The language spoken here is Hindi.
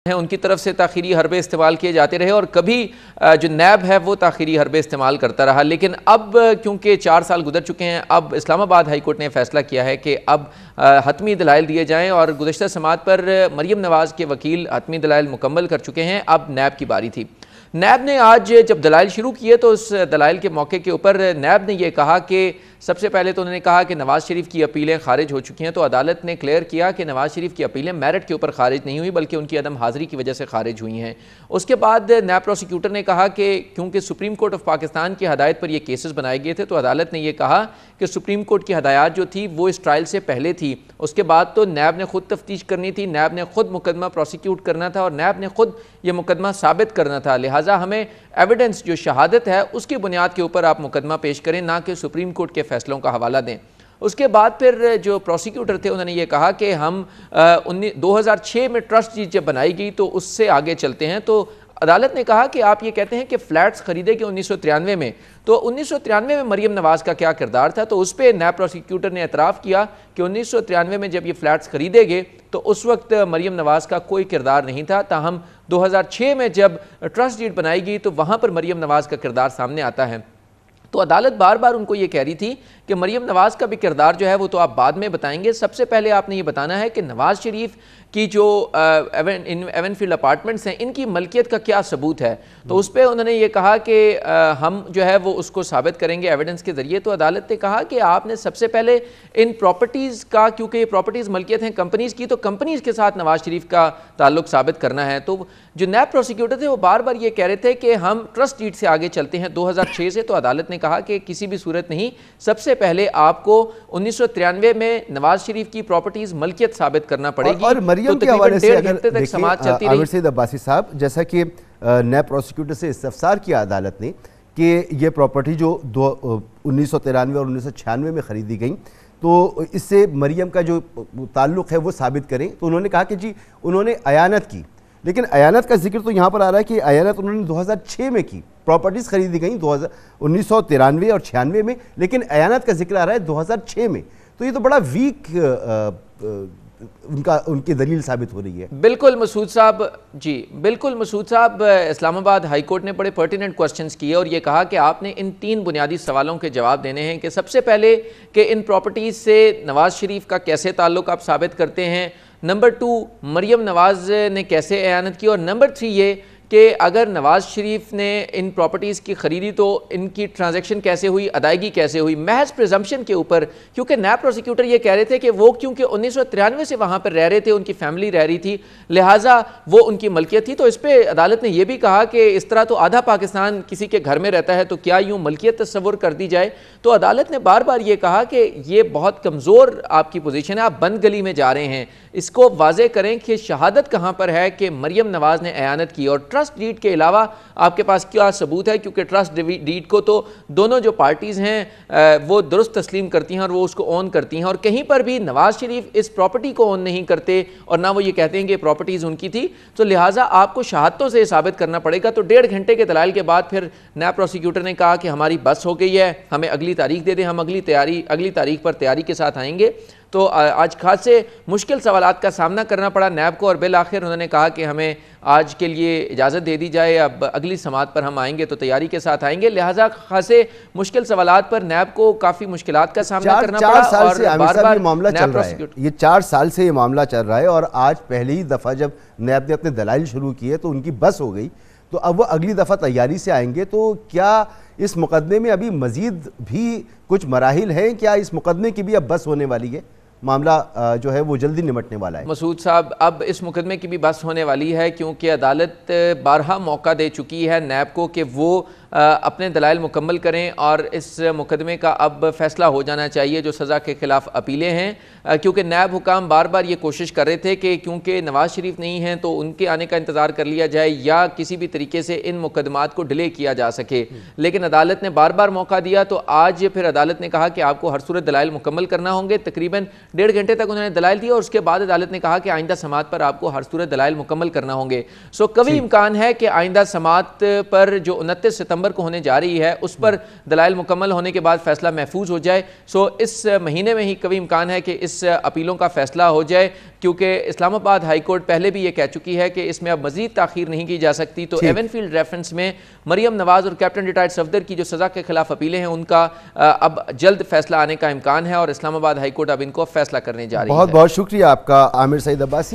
हैं उनकी तरफ से ताखीरी हरबे इस्तेमाल किए जाते रहे और कभी जो नैब है वो ताखीरी हरबे इस्तेमाल करता रहा। लेकिन अब क्योंकि 4 साल गुजर चुके हैं, अब इस्लामाबाद हाई कोर्ट ने फैसला किया है कि अब हतमी दलाइल दिए जाएं और गुज़श्ता समात पर मरीम नवाज़ के वकील हतमी दलाइल मुकम्मल कर चुके हैं। अब नैब की बारी थी। नैब ने आज जब दलाइल शुरू किए तो उस दलाइल के मौके के ऊपर नैब ने यह कहा कि सबसे पहले तो उन्होंने कहा कि नवाज़ शरीफ की अपीलें खारिज हो चुकी हैं। तो अदालत ने क्लियर किया कि नवाज़ शरीफ की अपीलें मेरिट के ऊपर खारिज नहीं हुई बल्कि उनकी अदम हाज़िरी की वजह से खारिज हुई हैं। उसके बाद नैब प्रोसिक्यूटर ने कहा कि क्योंकि सुप्रीम कोर्ट ऑफ पाकिस्तान की हदायत पर यह केसेस बनाए गए थे तो अदालत ने यह कहा कि सुप्रीम कोर्ट की हदायत जो थी वो इस ट्रायल से पहले थी। उसके बाद तो नैब ने खुद तफ्तीश करनी थी, नैब ने खुद मुकदमा प्रोसिक्यूट करना था और नैब ने खुद ये मुकदमा साबित करना था। लिहाजा हमें एविडेंस जो शहादत है उसकी बुनियाद के ऊपर आप मुकदमा पेश करें, ना कि सुप्रीम कोर्ट के फैसलों का हवाला दें। उसके बाद फिर जो प्रोसिक्यूटर थे उन्होंने ये कहा कि हम 2006 में ट्रस्ट डीड जब बनाई गई तो उससे आगे चलते हैं। तो अदालत ने कहा कि आप ये कहते हैं कि फ्लैट्स खरीदे कि 1993 में, तो 1993 में मरीम नवाज़ का क्या किरदार था? तो उस पर नैब प्रोसिक्यूटर ने एतराफ़ किया कि 1993 में जब ये फ्लैट्स खरीदे गए तो उस वक्त मरीम नवाज़ का कोई किरदार नहीं था। ताहम 2006 में जब ट्रस्ट डीड बनाई गई तो वहाँ पर मरीम नवाज़ का किरदार सामने आता है। तो अदालत बार बार उनको ये कह रही थी कि मरीम नवाज़ का भी किरदार जो है वो तो आप बाद में बताएंगे, सबसे पहले आपने ये बताना है कि नवाज़ शरीफ की जो एवनफील्ड अपार्टमेंट्स हैं इनकी मलकियत का क्या सबूत है। तो उस पर उन्होंने ये कहा कि हम जो है वो उसको साबित करेंगे एविडेंस के ज़रिए। तो अदालत ने कहा कि आपने सबसे पहले इन प्रॉपर्टीज़ का, क्योंकि ये प्रॉपर्टीज़ मलकियत हैं कंपनीज़ की, तो कंपनीज़ के साथ नवाज़ शरीफ का ताल्लुक साबित करना है। तो जो नैब प्रोसिक्यूटर थे वो बार बार ये कह रहे थे कि हम ट्रस्ट डीड से आगे चलते हैं 2006 से। तो अदालत ने कहा कि किसी भी सूरत नहीं, सबसे पहले आपको 1993 में नवाज शरीफ की प्रॉपर्टीज मलकियत साबित करना पड़ेगी। और मरियम के हवाले से अगर देखें आमिर सईद अब्बासी साहब, जैसा कि नैब प्रोसिक्यूटर से इस्तफसार किया अदालत ने कि ये प्रॉपर्टी जो 1993 और 1996 में खरीदी गई तो इससे मरियम का जो ताल्लुक़ है वो साबित करें। तो उन्होंने कहा कि जी उन्होंने अयानत की, लेकिन अयानत का जिक्र तो यहाँ पर आ रहा है कि अयानत उन्होंने 2006 में की, प्रॉपर्टीज़ खरीदी गई 1993 और 96 में, लेकिन अयानत का जिक्र आ रहा है 2006 में। तो ये तो बड़ा वीक उनकी दलील साबित हो रही है। बिल्कुल मसूद साहब, जी बिल्कुल मसूद साहब, इस्लामाबाद हाई कोर्ट ने बड़े पर्टिनेंट क्वेश्चंस किए और ये कहा कि आपने इन 3 बुनियादी सवालों के जवाब देने हैं कि सबसे पहले कि इन प्रॉपर्टीज़ से नवाज़ शरीफ का कैसे ताल्लुक़ आप साबित करते हैं, नंबर 2 मरियम नवाज़ ने कैसे एयानत की, और नंबर 3 ये कि अगर नवाज़ शरीफ ने इन प्रॉपर्टीज़ की ख़रीदी तो इनकी ट्रांजैक्शन कैसे हुई, अदायगी कैसे हुई, महज प्रिजम्पशन के ऊपर। क्योंकि नैब प्रोसिक्यूटर ये कह रहे थे कि वो क्योंकि 1993 से वहाँ पर रह रहे थे, उनकी फैमिली रह रही थी, लिहाजा वो उनकी मलकियत थी। तो इस पर अदालत ने यह भी कहा कि इस तरह तो आधा पाकिस्तान किसी के घर में रहता है, तो क्या यूँ मलकियत तस्वुर कर दी जाए। तो अदालत ने बार बार ये कहा कि ये बहुत कमज़ोर आपकी पोजीशन है, आप बंद गली में जा रहे हैं, इसको वाज़े करें कि शहादत कहाँ पर है कि मरियम नवाज़ ने एयानत की, और ट्रस्ट डीड के अलावा आपके पास क्या सबूत है। क्योंकि ट्रस्ट डीड को तो दोनों जो पार्टीज़ हैं वो दुरुस्त तस्लीम करती हैं और वो उसको ओन करती हैं, और कहीं पर भी नवाज़ शरीफ इस प्रॉपर्टी को ओन नहीं करते और ना वो ये कहते हैं कि प्रॉपर्टीज़ उनकी थी। तो लिहाजा आपको शहादतों से साबित करना पड़ेगा। तो 1.5 घंटे के दलाइल के बाद फिर नैब प्रोसिक्यूटर ने कहा कि हमारी बस हो गई है, हमें अगली तारीख दे दें, हम अगली तारीख पर तैयारी के साथ आएंगे। तो आज खासे मुश्किल सवालात का सामना करना पड़ा नैब को, और बिल आखिर उन्होंने कहा कि हमें आज के लिए इजाज़त दे दी जाए, अब अगली समात पर हम आएंगे तो तैयारी के साथ आएंगे। लिहाजा खासे मुश्किल सवालात पर नैब को काफ़ी मुश्किलात का सामना करना पड़ा। 4 साल से बार-बार मामला चल रहा है, ये 4 साल से ये मामला चल रहा है, और आज पहली ही दफ़ा जब नैब ने अपने दलाइल शुरू किए तो उनकी बस हो गई। तो अब वो अगली दफ़ा तैयारी से आएंगे। तो क्या इस मुकदमे में अभी मज़ीद भी कुछ मराहिल हैं? क्या इस मुकदमे की भी अब बस होने वाली है? मामला जो है वो जल्दी निमटने वाला है? मसूद साहब, अब इस मुकदमे की भी बस होने वाली है, क्योंकि अदालत 12 मौका दे चुकी है नैब को कि वो अपने दलाइल मुकम्मल करें और इस मुकदमे का अब फैसला हो जाना चाहिए जो सज़ा के ख़िलाफ़ अपीलें हैं। क्योंकि नैब हुकाम बार बार ये कोशिश कर रहे थे कि क्योंकि नवाज़ शरीफ नहीं हैं तो उनके आने का इंतज़ार कर लिया जाए या किसी भी तरीके से इन मुकदमात को डिले किया जा सके, लेकिन अदालत ने बार बार मौका दिया। तो आज फिर अदालत ने कहा कि आपको हर सूरत दलाइल मुकम्मल करना होंगे। तकरीबन 1.5 घंटे तक उन्होंने दलाइल दिया और उसके बाद अदालत ने कहा कि आइंदा समात पर आपको हर सूरत दलाइल मुकम्मल करना होंगे। सो कभी इम्कान है कि आइंदा समात पर जो 29 सितंबर सितंबर को होने जा रही है उस पर दलाइल मुकम्मल होने के बाद फैसला महफूज हो जाए। सो इस महीने में ही कभी इम्कान है कि इस अपीलों का फैसला हो जाए, क्योंकि इस्लामाबाद हाई कोर्ट पहले भी ये कह चुकी है कि इसमें अब मजीद ताखीर नहीं की जा सकती। तो एवनफील्ड रेफरेंस में मरियम नवाज और कैप्टन रिटायर्ड सफदर की जो सज़ा के खिलाफ अपीलें हैं उनका अब जल्द फैसला आने का इम्कान है और इस्लामाबाद हाई कोर्ट अब इनको फैसला करने जा रही है। बहुत बहुत शुक्रिया आपका आमिर सईद अब्बासी।